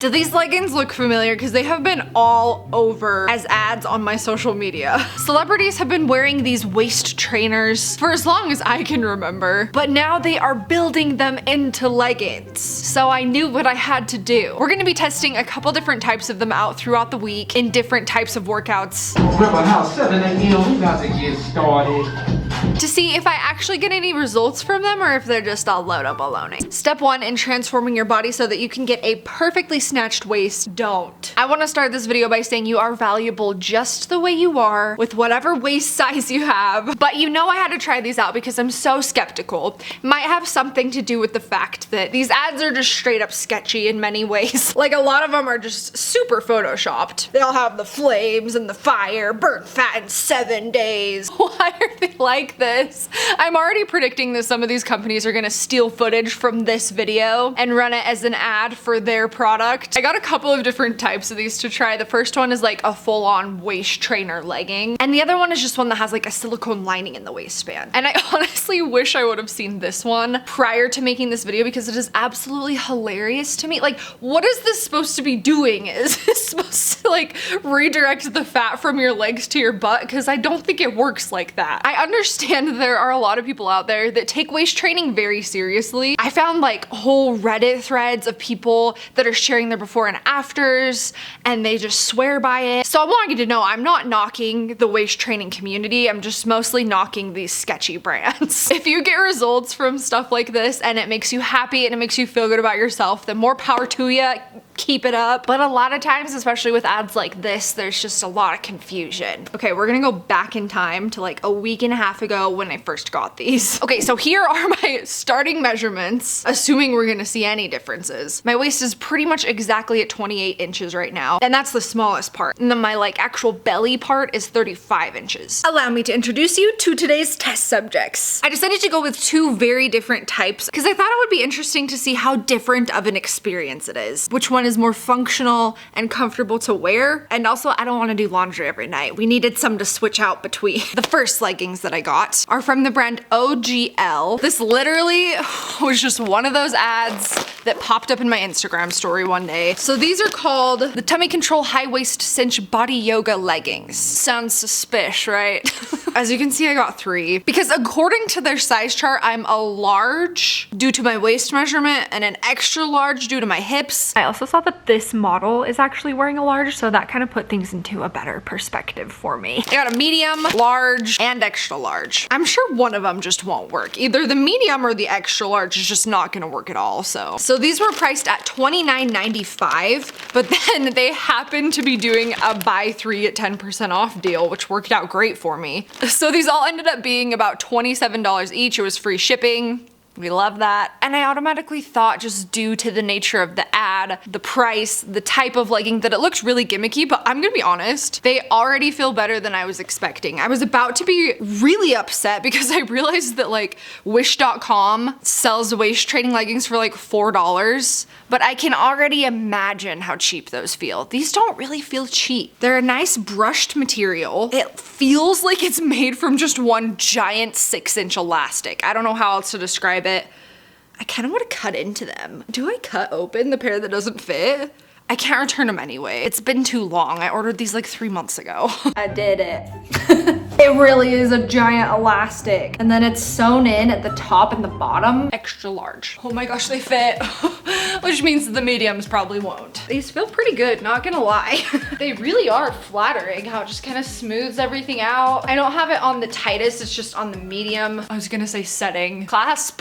Do these leggings look familiar? Because they have been all over as ads on my social media. Celebrities have been wearing these waist trainers for as long as I can remember, but now they are building them into leggings. So I knew what I had to do. We're gonna be testing a couple different types of them out throughout the week in different types of workouts. Remember how 7 a.m. we about to get started. To see if I actually get any results from them or if they're just all load up baloney. Step 1 in transforming your body so that you can get a perfectly snatched waist, don't. I want to start this video by saying you are valuable just the way you are with whatever waist size you have. But you know I had to try these out because I'm so skeptical. It might have something to do with the fact that these ads are just straight up sketchy in many ways. Like a lot of them are just super photoshopped. They all have the flames and the fire, burn fat in 7 days. Why are they like this? I'm already predicting that some of these companies are gonna steal footage from this video and run it as an ad for their product. I got a couple of different types of these to try. The first one is like a full-on waist trainer legging, and the other one is just one that has like a silicone lining in the waistband. And I honestly wish I would have seen this one prior to making this video because it is absolutely hilarious to me. Like, what is this supposed to be doing? Is this supposed to like redirect the fat from your legs to your butt? Because I don't think it works like that. I understand there are a lot of people out there that take waist training very seriously. I found like whole Reddit threads of people that are sharing their before and afters, and they just swear by it. So I want you to know I'm not knocking the waist training community, I'm just mostly knocking these sketchy brands. If you get results from stuff like this and it makes you happy and it makes you feel good about yourself, then more power to you. Keep it up. But a lot of times, especially with ads like this, there's just a lot of confusion. Okay, we're gonna go back in time to like a week and a half ago when I first got these. Okay, so here are my starting measurements, assuming we're gonna see any differences. My waist is pretty much exactly at 28 inches right now, and that's the smallest part. And then my like actual belly part is 35 inches. Allow me to introduce you to today's test subjects. I decided to go with two very different types because I thought it would be interesting to see how different of an experience it is. Which one is more functional and comfortable to wear, and also I don't want to do laundry every night. We needed some to switch out between. The first leggings that I got are from the brand OGL. This literally was just one of those ads that popped up in my Instagram story one day. So these are called the Tummy Control High Waist Cinch Body Yoga Leggings. Sounds suspicious, right? As you can see, I got 3 because according to their size chart, I'm a large due to my waist measurement and an extra large due to my hips. I also saw that this model is actually wearing a large, so that kind of put things into a better perspective for me. I got a medium, large, and extra large. I'm sure one of them just won't work. Either the medium or the extra large is just not gonna work at all, so these were priced at $29.95, but then they happened to be doing a buy 3 at 10% off deal, which worked out great for me. So these all ended up being about $27 each. It was free shipping. We love that. And I automatically thought, just due to the nature of the ad, the price, the type of legging, that it looks really gimmicky, but I'm gonna be honest, they already feel better than I was expecting. I was about to be really upset because I realized that like Wish.com sells waist training leggings for like $4, but I can already imagine how cheap those feel. These don't really feel cheap. They're a nice brushed material. It feels like it's made from just one giant 6-inch elastic. I don't know how else to describe it. I kind of want to cut into them. Do I cut open the pair that doesn't fit? I can't return them anyway. It's been too long. I ordered these like 3 months ago. I did it. It really is a giant elastic. And then it's sewn in at the top and the bottom. Extra large. Oh my gosh, they fit. Which means the mediums probably won't. These feel pretty good, not gonna lie. They really are flattering, how it just kind of smooths everything out. I don't have it on the tightest, it's just on the medium. I was gonna say setting clasp,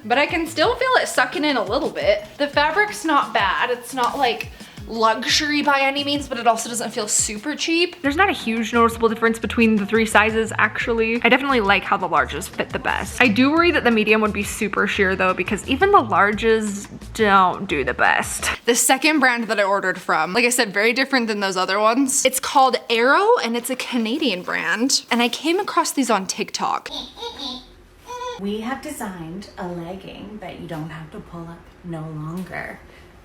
but I can still feel it sucking in a little bit. The fabric's not bad. It's not like luxury by any means, but it also doesn't feel super cheap. There's not a huge noticeable difference between the 3 sizes, actually. I definitely like how the larges fit the best. I do worry that the medium would be super sheer though, because even the larges don't do the best. The second brand that I ordered from, like I said, very different than those other ones. It's called Arro, and it's a Canadian brand. And I came across these on TikTok. We have designed a legging that you don't have to pull up no longer.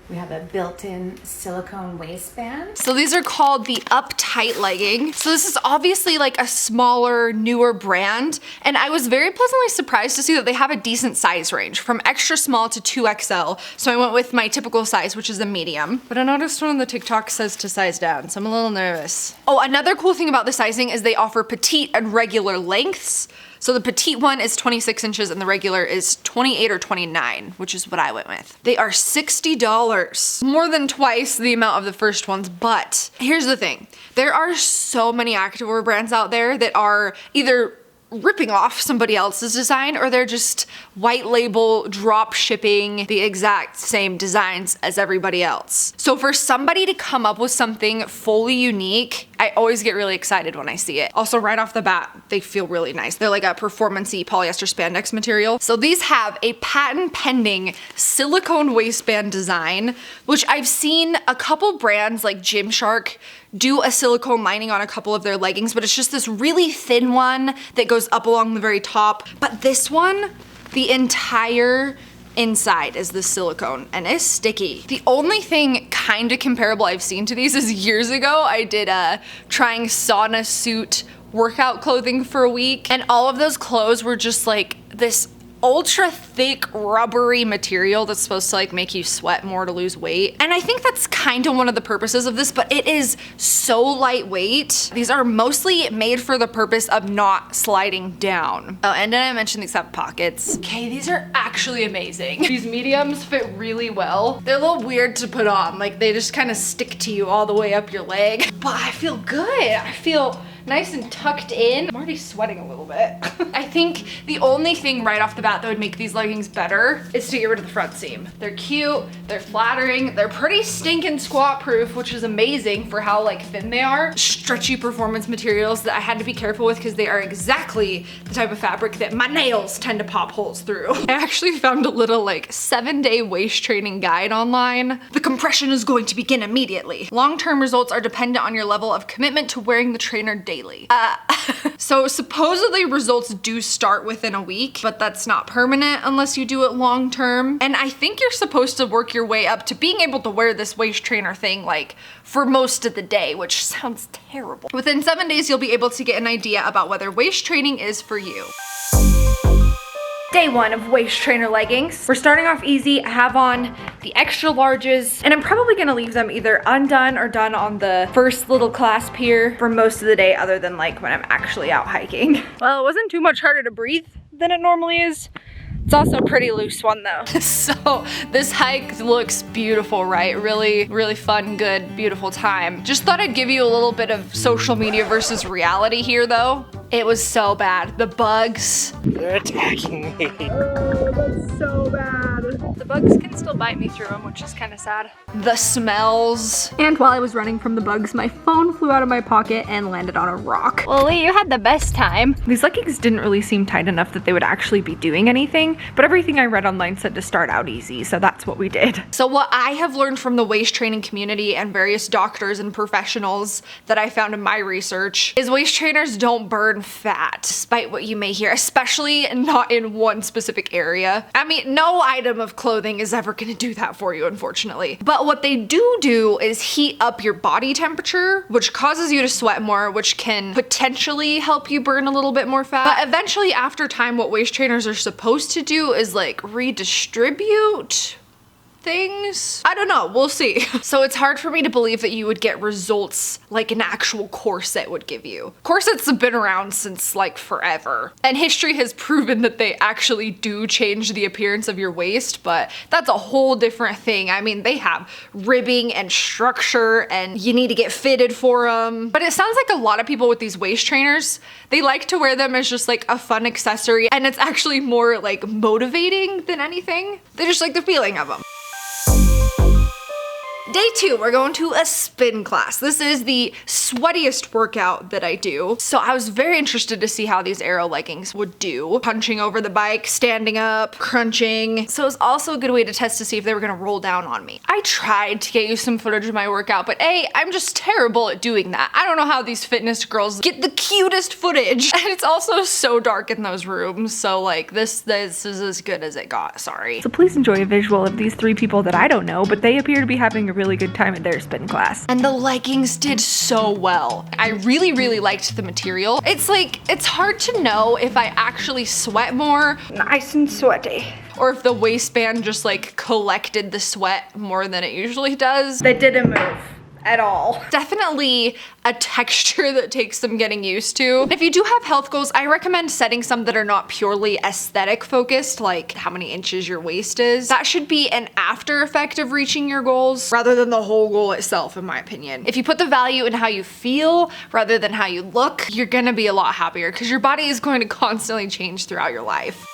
We have a built-in silicone waistband. So these are called the Uptight legging. So this is obviously like a smaller, newer brand. And I was very pleasantly surprised to see that they have a decent size range from extra small to 2XL. So I went with my typical size, which is a medium. But I noticed one on the TikTok says to size down, so I'm a little nervous. Oh, another cool thing about the sizing is they offer petite and regular lengths. So the petite one is 26 inches and the regular is 28 or 29, which is what I went with. They are $60, more than twice the amount of the first ones, but here's the thing. There are so many activewear brands out there that are either ripping off somebody else's design or they're just white label drop shipping the exact same designs as everybody else. So for somebody to come up with something fully unique, I always get really excited when I see it. Also right off the bat, they feel really nice. They're like a performance-y polyester spandex material. So these have a patent pending silicone waistband design, which I've seen a couple brands like Gymshark do a silicone lining on a couple of their leggings, but it's just this really thin one that goes up along the very top. But this one, the entire inside is the silicone and it's sticky. The only thing kind of comparable I've seen to these is years ago I did trying sauna suit workout clothing for a week, and all of those clothes were just like this ultra thick rubbery material that's supposed to like make you sweat more to lose weight. And I think that's kind of one of the purposes of this, but it is so lightweight. These are mostly made for the purpose of not sliding down. Oh, and then I mentioned these have pockets. Okay, these are actually amazing. These mediums fit really well. They're a little weird to put on. Like they just kind of stick to you all the way up your leg. But I feel good. I feel nice and tucked in. I'm already sweating a little bit. I think the only thing right off the bat that would make these leggings better is to get rid of the front seam. They're cute, they're flattering, they're pretty stinking squat proof, which is amazing for how like thin they are. Stretchy performance materials that I had to be careful with because they are exactly the type of fabric that my nails tend to pop holes through. I actually found a little like 7-day waist training guide online. The compression is going to begin immediately. Long-term results are dependent on your level of commitment to wearing the trainer daily. So supposedly results do start within a week, but that's not permanent unless you do it long term. And I think you're supposed to work your way up to being able to wear this waist trainer thing like for most of the day, which sounds terrible. Within 7 days, you'll be able to get an idea about whether waist training is for you. Day one of waist trainer leggings. We're starting off easy. I have on the extra larges, and I'm probably gonna leave them either undone or done on the first little clasp here for most of the day, other than like when I'm actually out hiking. Well, it wasn't too much harder to breathe than it normally is. It's also a pretty loose one though. So this hike looks beautiful, right? Really, really fun, good, beautiful time. Just thought I'd give you a little bit of social media versus reality here though. It was so bad. The bugs. They're attacking me. Oh, that's so bad. The bugs can still bite me through them, which is kind of sad. The smells. And while I was running from the bugs, my phone flew out of my pocket and landed on a rock. Well, Lee, you had the best time. These leggings didn't really seem tight enough that they would actually be doing anything, but everything I read online said to start out easy, so that's what we did. So what I have learned from the waist training community and various doctors and professionals that I found in my research is waist trainers don't burn fat, despite what you may hear, especially not in one specific area. I mean, no item of clothing is ever gonna do that for you, unfortunately. But what they do is heat up your body temperature, which causes you to sweat more, which can potentially help you burn a little bit more fat. But eventually, after time, what waist trainers are supposed to do is like redistribute things. I don't know, we'll see. So it's hard for me to believe that you would get results like an actual corset would give you. Corsets have been around since like forever, and history has proven that they actually do change the appearance of your waist, but that's a whole different thing. I mean, they have ribbing and structure and you need to get fitted for them. But it sounds like a lot of people with these waist trainers, they like to wear them as just like a fun accessory, and it's actually more like motivating than anything. They just like the feeling of them. Day 2, we're going to a spin class. This is the sweatiest workout that I do. So I was very interested to see how these Arro leggings would do. Punching over the bike, standing up, crunching. So it was also a good way to test to see if they were gonna roll down on me. I tried to get you some footage of my workout, but A, I'm just terrible at doing that. I don't know how these fitness girls get the cutest footage. And it's also so dark in those rooms. So like this is as good as it got, sorry. So please enjoy a visual of these 3 people that I don't know, but they appear to be having a really good time at their spin class. And the leggings did so well. I really, really liked the material. It's like, it's hard to know if I actually sweat more. Nice and sweaty. Or if the waistband just like collected the sweat more than it usually does. They didn't move at all. Definitely a texture that takes some getting used to. If you do have health goals, I recommend setting some that are not purely aesthetic focused, like how many inches your waist is. That should be an after effect of reaching your goals rather than the whole goal itself, in my opinion. If you put the value in how you feel rather than how you look, you're gonna be a lot happier because your body is going to constantly change throughout your life.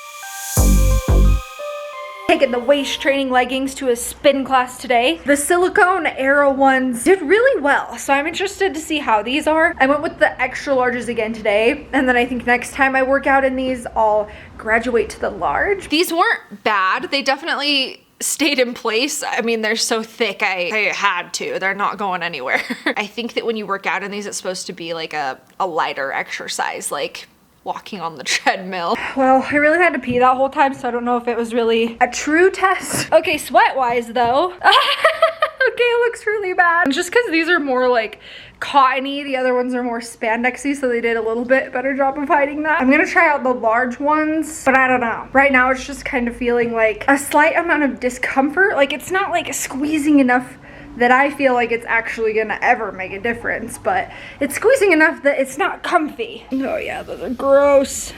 Taking the waist training leggings to a spin class today. The silicone Arro ones did really well, so I'm interested to see how these are. I went with the extra larges again today, and then I think next time I work out in these, I'll graduate to the large. These weren't bad. They definitely stayed in place. I mean, they're so thick, I had to. They're not going anywhere. I think that when you work out in these, it's supposed to be like a lighter exercise, like walking on the treadmill. Well, I really had to pee that whole time, so I don't know if it was really a true test. Okay, sweat-wise though. Okay, it looks really bad. Just because these are more like cottony, the other ones are more spandexy, so they did a little bit better job of hiding that. I'm gonna try out the large ones, but I don't know. Right now, it's just kind of feeling like a slight amount of discomfort. Like it's not like squeezing enough that I feel like it's actually gonna ever make a difference, but it's squeezing enough that it's not comfy. Oh yeah, those are gross.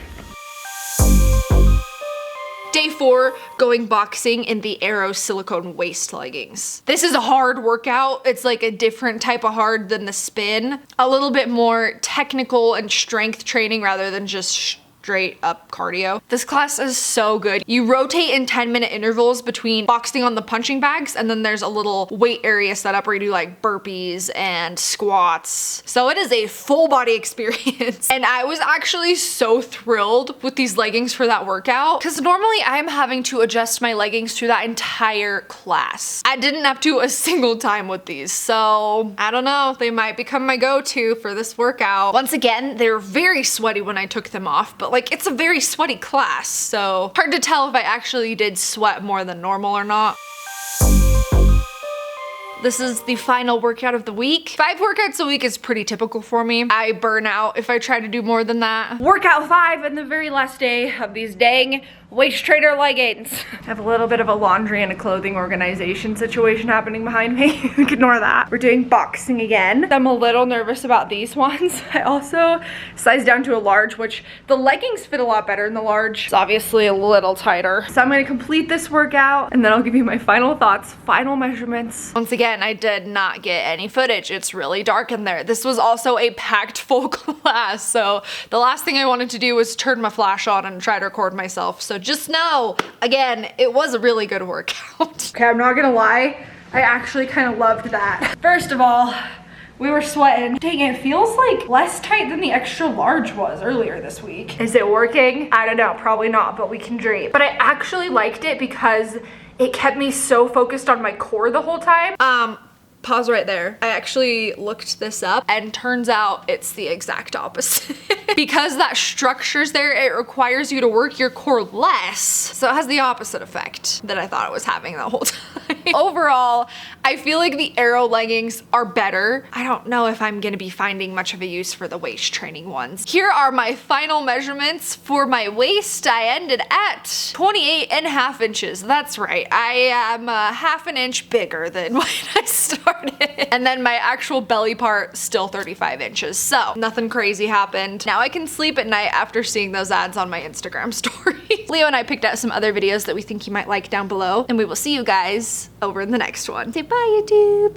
Day 4, going boxing in the Arro silicone waist leggings. This is a hard workout. It's like a different type of hard than the spin. A little bit more technical and strength training rather than just straight up cardio. This class is so good. You rotate in 10-minute intervals between boxing on the punching bags, and then there's a little weight area set up where you do like burpees and squats. So it is a full body experience. And I was actually so thrilled with these leggings for that workout because normally I'm having to adjust my leggings through that entire class. I didn't have to a single time with these. So I don't know, they might become my go-to for this workout. Once again, they were very sweaty when I took them off, but like it's a very sweaty class, so hard to tell if I actually did sweat more than normal or not. This is the final workout of the week. 5 workouts a week is pretty typical for me. I burn out if I try to do more than that. Workout 5 and the very last day of these dang waist trainer leggings. I have a little bit of a laundry and a clothing organization situation happening behind me. Ignore that. We're doing boxing again. I'm a little nervous about these ones. I also sized down to a large, which the leggings fit a lot better in the large. It's obviously a little tighter. So I'm gonna complete this workout and then I'll give you my final thoughts, final measurements. Once again, I did not get any footage. It's really dark in there. This was also a packed full class, so the last thing I wanted to do was turn my flash on and try to record myself. So just know, again, it was a really good workout. Okay, I'm not gonna lie, I actually kind of loved that. First of all, we were sweating. Dang, it feels like less tight than the extra large was earlier this week. Is it working? I don't know, probably not, but we can dream. But I actually liked it because it kept me so focused on my core the whole time. Pause right there. I actually looked this up and turns out it's the exact opposite. Because that structure's there, it requires you to work your core less. So it has the opposite effect that I thought it was having the whole time. Overall, I feel like the Arro leggings are better. I don't know if I'm gonna be finding much of a use for the waist training ones. Here are my final measurements. For my waist, I ended at 28.5 inches. That's right, I am a half an inch bigger than when I started. And then my actual belly part, still 35 inches. So nothing crazy happened. Now I can sleep at night after seeing those ads on my Instagram story. Leo and I picked out some other videos that we think you might like down below, and we will see you guys over in the next one. Say bye, YouTube.